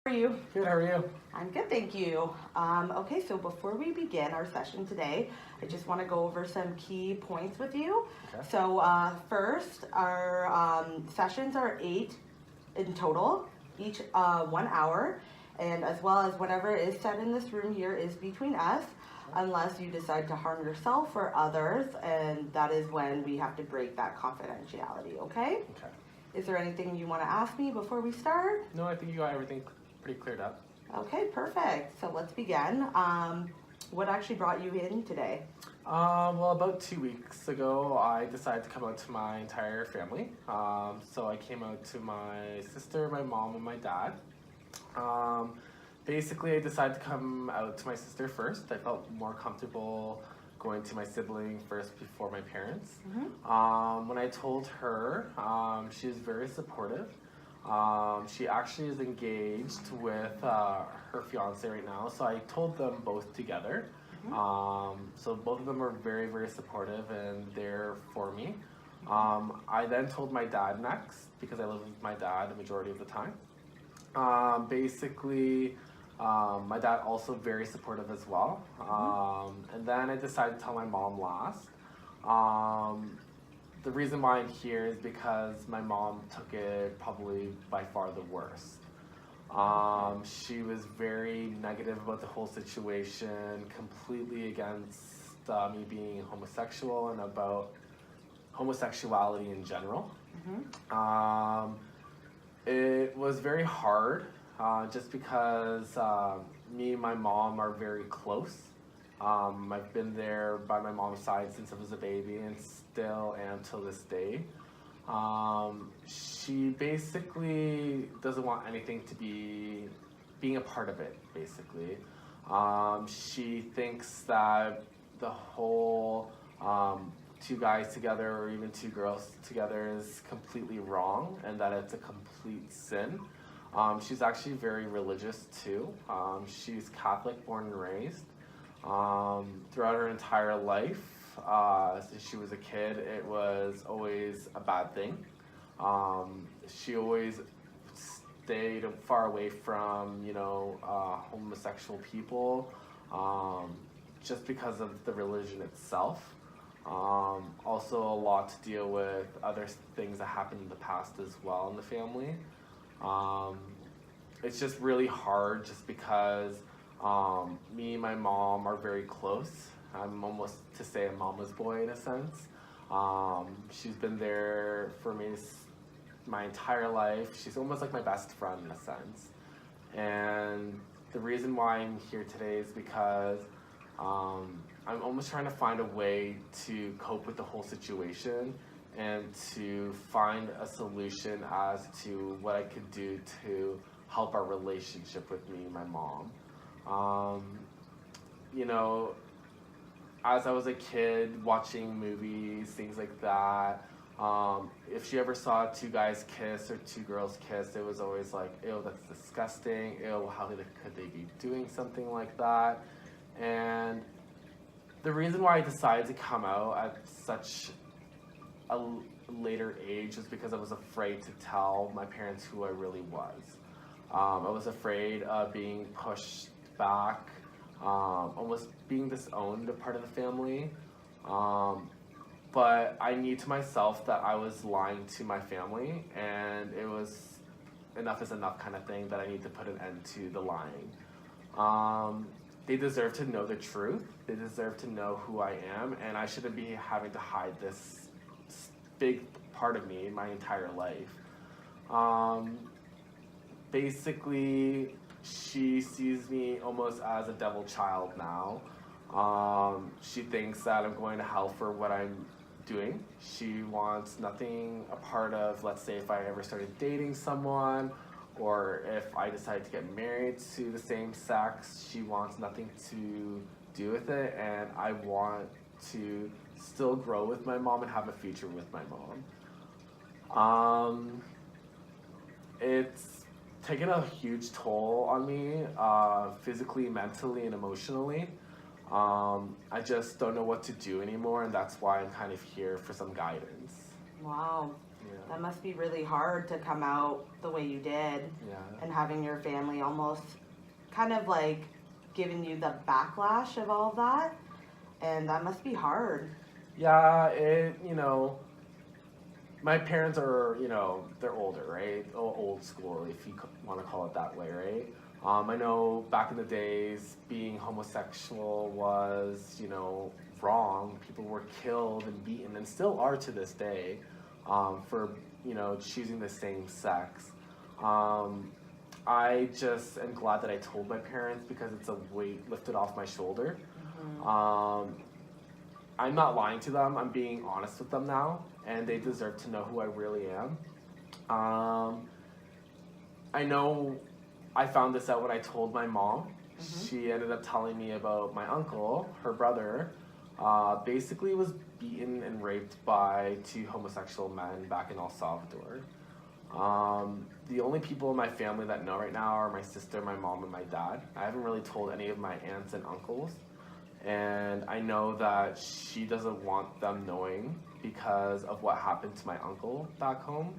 How are you? Good, how are you? I'm good, thank you. Okay, so before we begin our session today, I just want to go over some key points with you. Okay. So first, our sessions are 8 in total, each 1 hour, and as well as whatever is said in this room here is between us, unless you decide to harm yourself or others, and that is when we have to break that confidentiality, okay? Okay. Is there anything you want to ask me before we start? No, I think you got everything pretty cleared up. Okay, perfect. So let's begin. What actually brought you in today? Well, about 2 weeks ago, I decided to come out to my entire family. So I came out to my sister, my mom, and my dad. Basically, I decided to come out to my sister first. I felt more comfortable going to my sibling first before my parents. When I told her, she was very supportive. She actually is engaged with her fiance right now, so I told them both together. So both of them are very, very supportive and they're for me. I then told my dad next because I live with my dad the majority of the time. Basically, my dad also very supportive as well. And then I decided to tell my mom last. The reason why I'm here is because my mom took it probably by far the worst. She was very negative about the whole situation, completely against me being homosexual and about homosexuality in general. It was very hard just because me and my mom are very close. I've been there by my mom's side since I was a baby and still am till this day. She basically doesn't want anything to be being a part of it, basically. She thinks that the whole two guys together or even two girls together is completely wrong and that it's a complete sin. She's actually very religious too. She's Catholic, born and raised. Throughout her entire life, since she was a kid, it was always a bad thing. She always stayed far away from, homosexual people, just because of the religion itself. Also a lot to deal with other things that happened in the past as well in the family. It's just really hard just because me and my mom are very close. I'm almost to say a mama's boy in a sense. She's been there for me my entire life. She's almost like my best friend in a sense. And the reason why I'm here today is because I'm almost trying to find a way to cope with the whole situation and to find a solution as to what I could do to help our relationship with me and my mom. As I was a kid watching movies, things like that, if she ever saw two guys kiss or two girls kiss, it was always like, ew, that's disgusting, ew, how could they be doing something like that? And the reason why I decided to come out at such a later age was because I was afraid to tell my parents who I really was. I was afraid of being pushed back, almost being disowned a part of the family. But I knew to myself that I was lying to my family and it was enough is enough kind of thing that I need to put an end to the lying. They deserve to know the truth. They deserve to know who I am, and I shouldn't be having to hide this big part of me my entire life. Basically, she sees me almost as a devil child now. She thinks that I'm going to hell for what I'm doing. She wants nothing a part of, let's say, if I ever started dating someone or if I decide to get married to the same sex, she wants nothing to do with it, and I want to still grow with my mom and have a future with my mom. It's taken a huge toll on me, physically, mentally, and emotionally. I just don't know what to do anymore, and that's why I'm kind of here for some guidance. Wow. Yeah. That must be really hard to come out the way you did Yeah. and having your family almost kind of like giving you the backlash of all of that. And that must be hard. Yeah, my parents are, they're older, right? Old school, if you want to call it that way, right? I know back in the days, being homosexual was, wrong. People were killed and beaten, and still are to this day, for, choosing the same sex. I just am glad that I told my parents because it's a weight lifted off my shoulder. I'm not lying to them. I'm being honest with them now, and they deserve to know who I really am. I know I found this out when I told my mom. She ended up telling me about my uncle, her brother, basically was beaten and raped by 2 homosexual men back in El Salvador. The only people in my family that know right now are my sister, my mom, and my dad. I haven't really told any of my aunts and uncles. And I know that she doesn't want them knowing because of what happened to my uncle back home.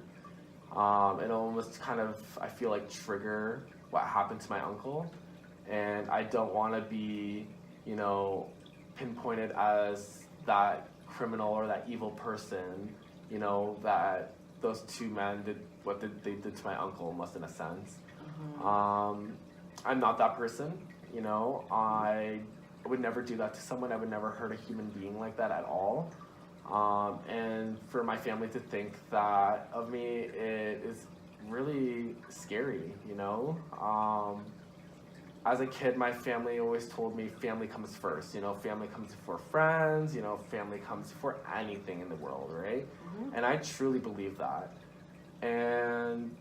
It almost kind of, I feel like, trigger what happened to my uncle. And I don't want to be, pinpointed as that criminal or that evil person, that those 2 men did what they did to my uncle, almost in a sense. I'm not that person, I would never do that to someone. I would never hurt a human being like that at all. And for my family to think that of me, it is really scary, As a kid, my family always told me family comes first, family comes before friends, family comes before anything in the world, right? And I truly believe that. And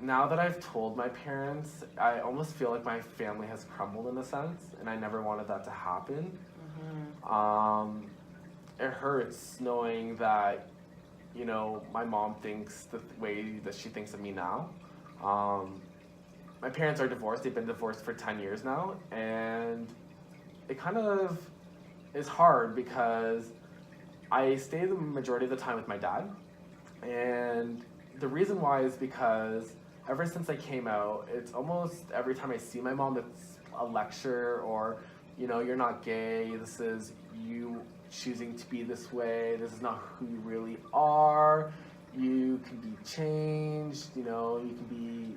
now that I've told my parents, I almost feel like my family has crumbled in a sense, and I never wanted that to happen. It hurts knowing that, my mom thinks the way that she thinks of me now. My parents are divorced. They've been divorced for 10 years now, and it kind of is hard because I stay the majority of the time with my dad, and the reason why is because ever since I came out, it's almost every time I see my mom, it's a lecture or, you're not gay, this is you choosing to be this way, this is not who you really are, you can be changed, you can be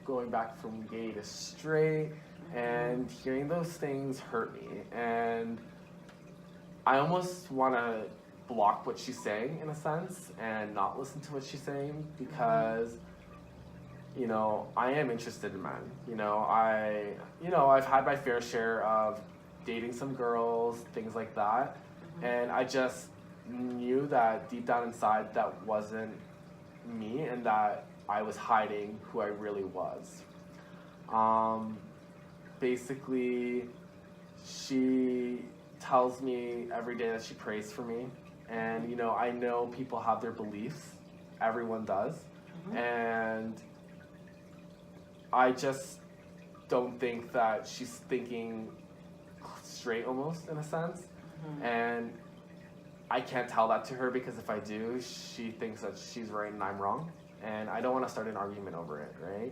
going back from gay to straight, and hearing those things hurt me, and I almost want to block what she's saying in a sense and not listen to what she's saying because I am interested in men. I've had my fair share of dating some girls, things like that, and I just knew that deep down inside that wasn't me and that I was hiding who I really was. Basically, she tells me every day that she prays for me, and I know people have their beliefs, everyone does, and I just don't think that she's thinking straight almost in a sense, and I can't tell that to her because if I do, she thinks that she's right and I'm wrong, and I don't want to start an argument over it, right?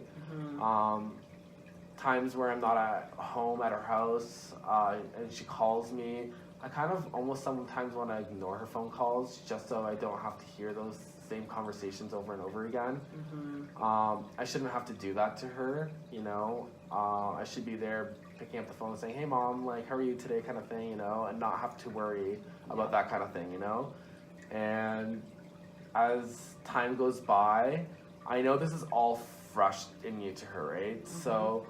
Times where I'm not at home at her house, and she calls me, I kind of almost sometimes want to ignore her phone calls just so I don't have to hear those same conversations over and over again. I shouldn't have to do that to her, I should be there picking up the phone and saying, hey mom, like, how are you today, kind of thing, and not have to worry about that kind of thing, And as time goes by, I know this is all fresh and new to her, right? So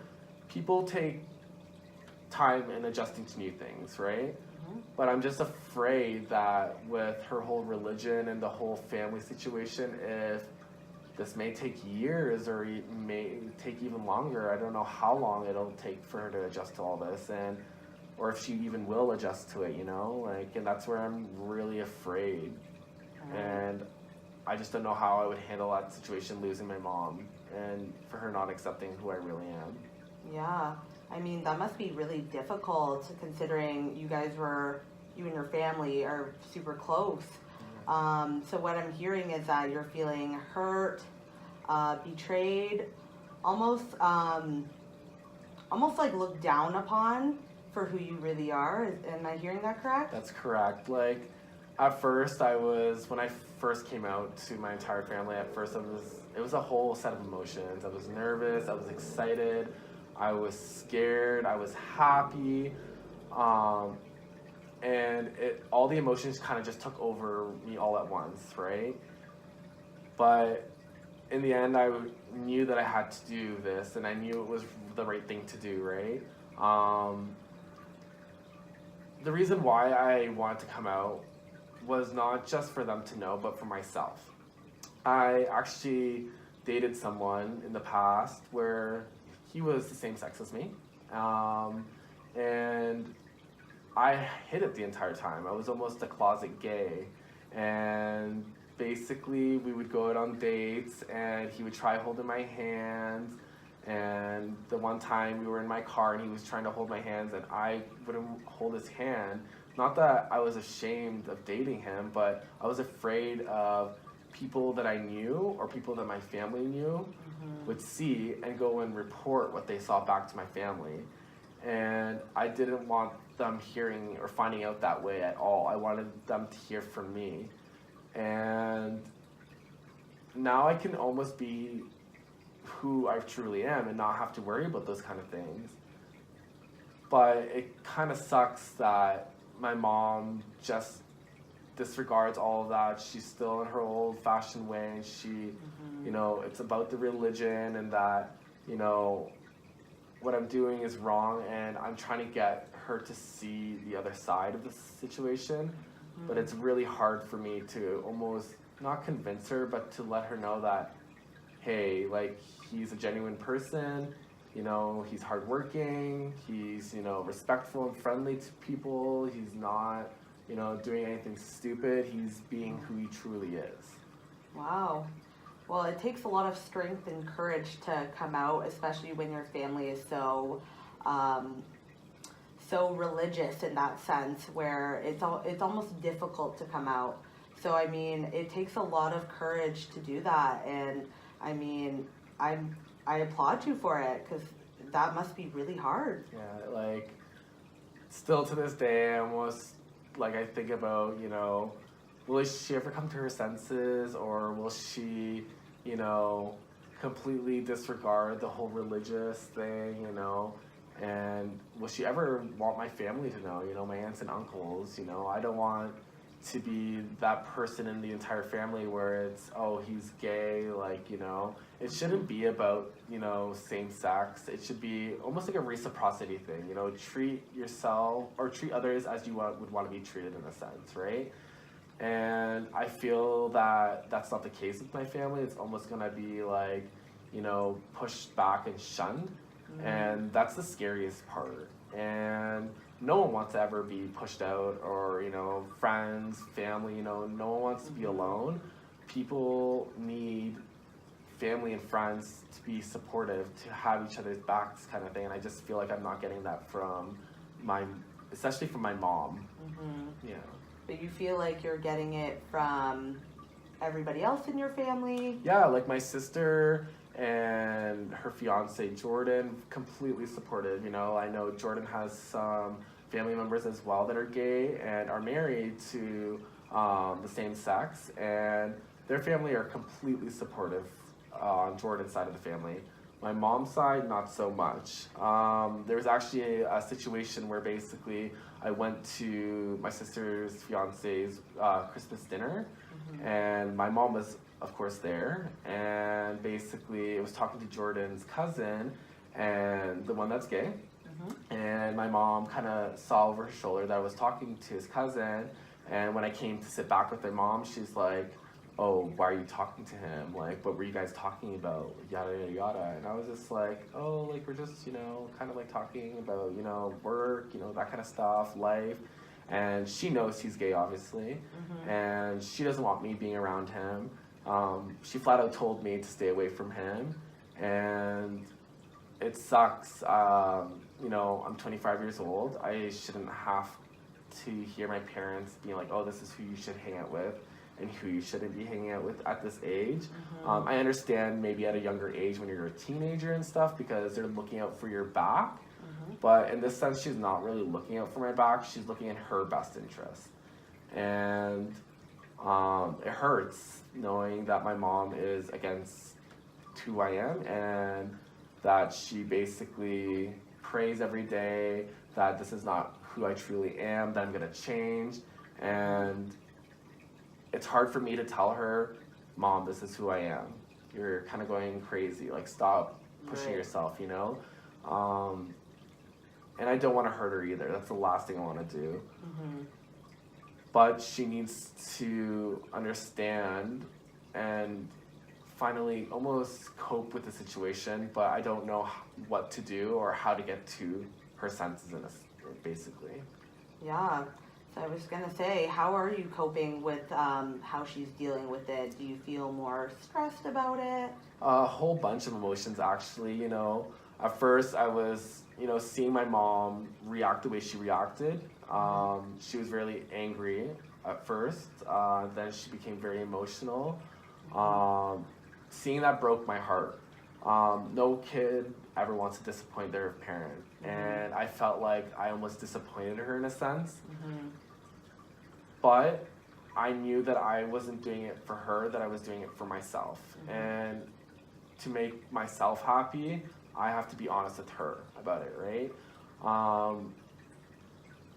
people take time in adjusting to new things, right? But I'm just afraid that with her whole religion and the whole family situation, if this may take years or it may take even longer, I don't know how long it'll take for her to adjust to all this, and or if she even will adjust to it, and that's where I'm really afraid. And I just don't know how I would handle that situation, losing my mom and for her not accepting who I really am. Yeah, I mean, that must be really difficult considering you and your family are super close. So what I'm hearing is that you're feeling hurt, betrayed, almost, almost like looked down upon for who you really are. Am I hearing that correct? That's correct. Like, at first, when I first came out to my entire family, at first it was a whole set of emotions. I was nervous, I was excited, I was scared, I was happy, and all the emotions kind of just took over me all at once, right? But in the end, I knew that I had to do this, and I knew it was the right thing to do, right? The reason why I wanted to come out was not just for them to know, but for myself. I actually dated someone in the past where he was the same sex as me, and I hid it the entire time. I was almost a closet gay, and basically we would go out on dates, and he would try holding my hands. And the one time we were in my car and he was trying to hold my hands and I wouldn't hold his hand. Not that I was ashamed of dating him, but I was afraid of people that I knew or people that my family knew would see and go and report what they saw back to my family. And I didn't want them hearing or finding out that way at all. I wanted them to hear from me. And now I can almost be who I truly am and not have to worry about those kind of things. But it kind of sucks that my mom just disregards all of that. She's still in her old-fashioned way, and she, you know, it's about the religion and that, you know, what I'm doing is wrong, and I'm trying to get her to see the other side of the situation. But it's really hard for me to almost not convince her, but to let her know that, hey, like, he's a genuine person, you know, he's hardworking, he's, you know, respectful and friendly to people, he's not, you know, doing anything stupid, he's being who he truly is. Wow. Well, it takes a lot of strength and courage to come out, especially when your family is so religious in that sense, where it's almost difficult to come out. So I mean, it takes a lot of courage to do that, and I mean, I applaud you for it, because that must be really hard. Yeah, like, still to this day, I almost, like, I think about, you know, will she ever come to her senses, or will she, you know, completely disregard the whole religious thing, you know, and will she ever want my family to know, you know, my aunts and uncles, you know, I don't want to be that person in the entire family where it's, oh, he's gay, like, you know, it shouldn't be about, you know, same sex. It should be almost like a reciprocity thing, you know, treat yourself or treat others as you would want to be treated in a sense, right? And I feel that that's not the case with my family. It's almost gonna be like, you know, pushed back and shunned, and that's the scariest part. And no one wants to ever be pushed out, or, you know, friends, family, you know, no one wants to be alone. People need family and friends to be supportive, to have each other's backs kind of thing, and I just feel like I'm not getting that from especially from my mom. Yeah. But you feel like you're getting it from everybody else in your family? Yeah, like my sister and her fiance Jordan, completely supportive. You know, I know Jordan has some family members as well that are gay and are married to the same sex, and their family are completely supportive on Jordan's side of the family. My mom's side, not so much. There was actually a situation where basically I went to my sister's fiance's Christmas dinner, and my mom was, of course, there, and basically it was talking to Jordan's cousin, and the one that's gay, and my mom kind of saw over her shoulder that I was talking to his cousin, and when I came to sit back with my mom, she's like, oh, why are you talking to him? Like, what were you guys talking about? Yada, yada, yada. And I was just like, oh, like, we're just, you know, kind of like talking about, you know, work, you know, that kind of stuff, life. And she knows he's gay, obviously. And she doesn't want me being around him. She flat out told me to stay away from him. And it sucks. You know, I'm 25 years old. I shouldn't have to hear my parents being like, oh, this is who you should hang out with. and who you shouldn't be hanging out with at this age. I understand maybe at a younger age when you're a teenager and stuff because they're looking out for your back. But in this sense, she's not really looking out for my back. She's looking in her best interest. And it hurts knowing that my mom is against who I am and that she basically prays every day that this is not who I truly am, that I'm gonna change. And it's hard for me to tell her, Mom, this is who I am. You're kind of going crazy. Like, stop pushing yourself, you know? And I don't want to hurt her either. That's the last thing I want to do. But she needs to understand and finally almost cope with the situation, but I don't know what to do or how to get to her senses in this, basically. Yeah. So I was gonna say, how are you coping with how she's dealing with it? Do you feel more stressed about it? A whole bunch of emotions, actually. You know, at first I was, you know, seeing my mom react the way she reacted. She was really angry at first. Then she became very emotional. Seeing that broke my heart. No kid ever wants to disappoint their parent, and I felt like I almost disappointed her in a sense. But I knew that I wasn't doing it for her, that I was doing it for myself. And to make myself happy, I have to be honest with her about it, right?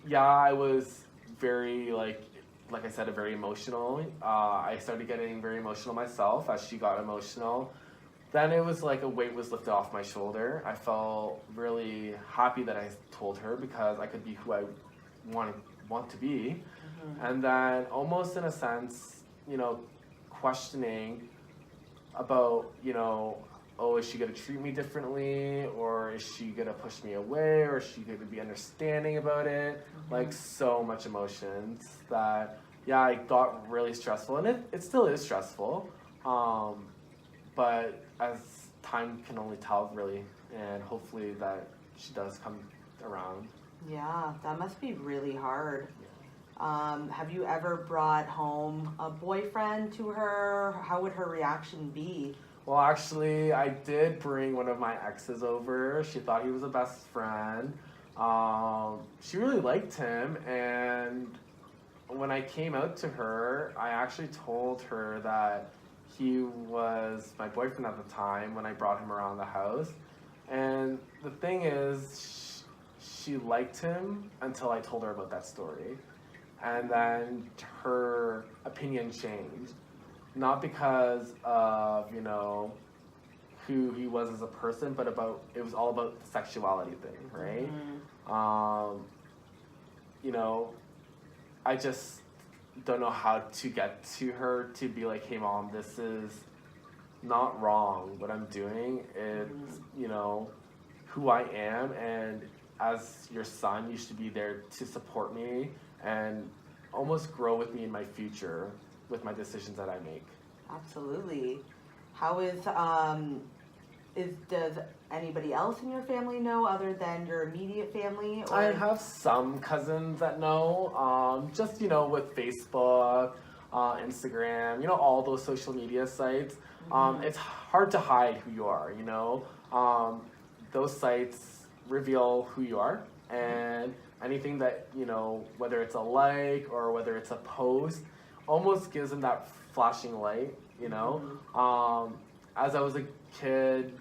Yeah, I was very, like I said, very emotional. I started getting very emotional myself as she got emotional. Then it was like a weight was lifted off my shoulder. I felt really happy that I told her because I could be who I want to be. And then almost in a sense, you know, questioning about, you know, oh, is she going to treat me differently, or is she going to push me away, or is she going to be understanding about it? Like, so much emotions that, yeah, it got really stressful, and it still is stressful, but as time can only tell, really, and hopefully that she does come around. Yeah, that must be really hard. Have you ever brought home a boyfriend to her? How would her reaction be? Well, actually, I did bring one of my exes over. She thought he was a best friend. She really liked him, and when I came out to her, I actually told her that he was my boyfriend at the time when I brought him around the house. And the thing is, she liked him until I told her about that story. And then her opinion changed. Not because of, you know, who he was as a person, but it was all about the sexuality thing, right? You know, I just don't know how to get to her to be like, hey Mom, this is not wrong what I'm doing. It's, you know, who I am, and as your son, you should be there to support me and almost grow with me in my future with my decisions that I make. Absolutely. How does anybody else in your family know other than your immediate family? Or? I have some cousins that know, just, you know, with Facebook, Instagram, you know, all those social media sites. It's hard to hide who you are, you know. Those sites reveal who you are, and anything that, you know, whether it's a like or whether it's a post, almost gives them that flashing light, you know. As I was a kid,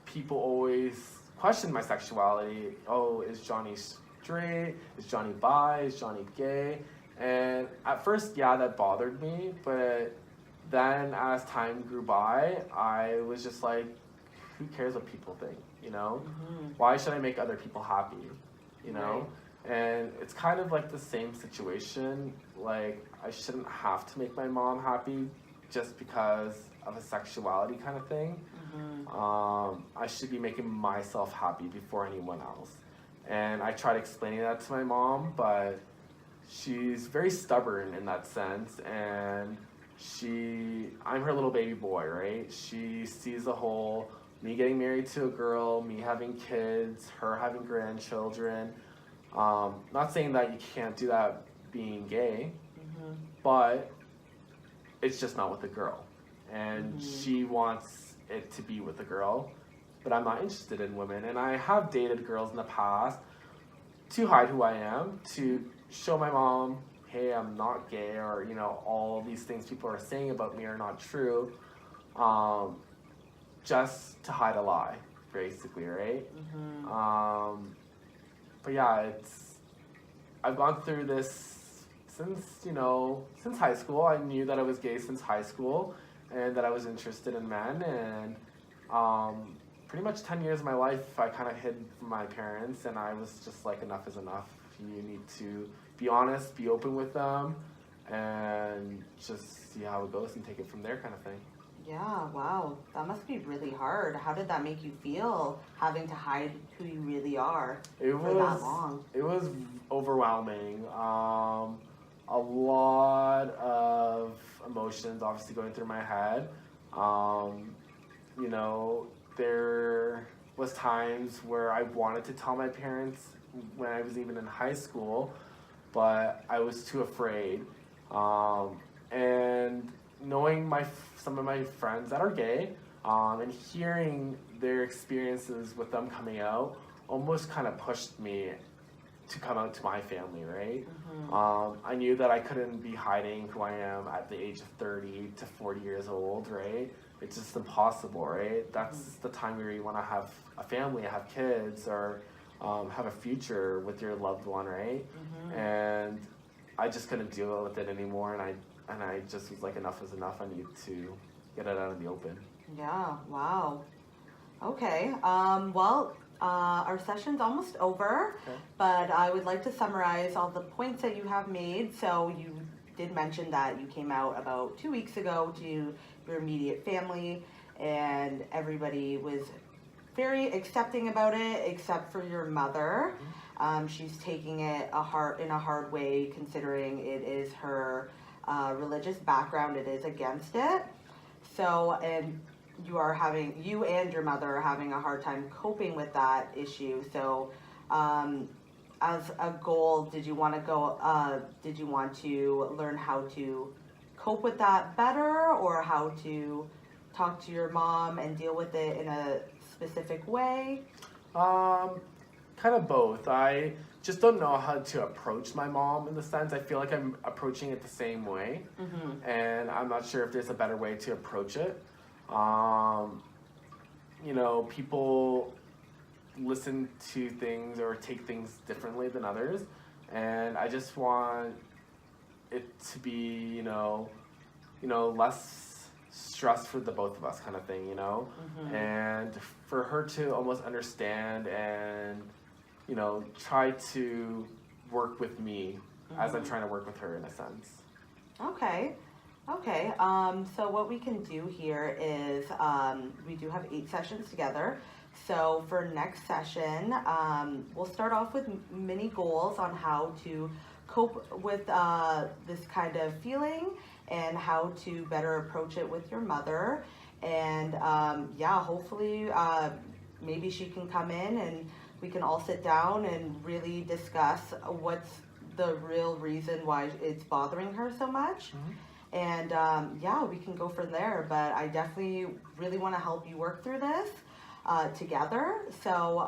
people always questioned my sexuality. Oh, is Johnny straight? Is Johnny bi? Is Johnny gay? And at first, yeah, that bothered me, but then as time grew by, I was just like, who cares what people think, you know? Why should I make other people happy, you know? And it's kind of like the same situation. Like, I shouldn't have to make my mom happy just because of a sexuality kind of thing. I should be making myself happy before anyone else. And I tried explaining that to my mom, but she's very stubborn in that sense. And I'm her little baby boy, right? She sees the whole me getting married to a girl, me having kids, her having grandchildren. Not saying that you can't do that being gay, but it's just not with a girl. And she wants it to be with a girl, but I'm not interested in women. And I have dated girls in the past to hide who I am, to show my mom, hey, I'm not gay, or, you know, all these things people are saying about me are not true, just to hide a lie, basically, right? But yeah, I've gone through this since high school. I knew that I was gay since high school and that I was interested in men, and pretty much 10 years of my life I kind of hid from my parents, and I was just like, enough is enough. You need to be honest, be open with them, and just see how it goes and take it from there, kind of thing. Yeah, wow. That must be really hard. How did that make you feel, having to hide who you really are for that long? It was overwhelming. A lot of emotions obviously going through my head. You know, there was times where I wanted to tell my parents when I was even in high school, but I was too afraid. And knowing some of my friends that are gay, and hearing their experiences with them coming out almost kind of pushed me to come out to my family, right? I knew that I couldn't be hiding who I am at the age of 30 to 40 years old, right? It's just impossible, right? That's the time where you want to have a family, have kids, or have a future with your loved one, right? And I just couldn't deal with it anymore, and I just was like, enough is enough. I need to get it out in the open. Yeah, wow. Okay, well, our session's almost over, but I would like to summarize all the points that you have made. So you did mention that you came out about 2 weeks ago to your immediate family, and everybody was very accepting about it, except for your mother. She's taking it in a hard way, considering it is her religious background. It is against it. So, and you and your mother are having a hard time coping with that issue. So, as a goal, did you want to learn how to cope with that better, or how to talk to your mom and deal with it in a specific way? Kind of both. I just don't know how to approach my mom, in the sense I feel like I'm approaching it the same way, and I'm not sure if there's a better way to approach it. You know, people listen to things or take things differently than others, and I just want it to be, you know, less stress for the both of us, kind of thing, you know, and for her to almost understand and, you know, try to work with me as I'm trying to work with her, in a sense. Okay. So what we can do here is we do have 8 sessions together. So for next session, we'll start off with mini goals on how to cope with this kind of feeling and how to better approach it with your mother. And hopefully maybe she can come in and we can all sit down and really discuss what's the real reason why it's bothering her so much. And we can go from there. But I definitely really want to help you work through this together. So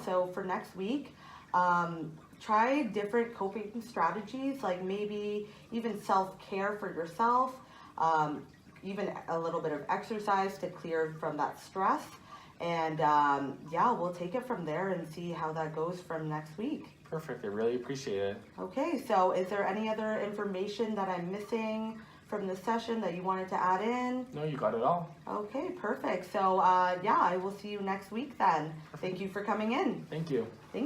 so for next week, try different coping strategies, like maybe even self-care for yourself, even a little bit of exercise to clear from that stress. And we'll take it from there and see how that goes from next week. Perfect. I really appreciate it. Okay, so is there any other information that I'm missing from the session that you wanted to add in? No, you got it all. Okay, perfect. So I will see you next week then. Perfect. Thank you for coming in. Thank you. Thank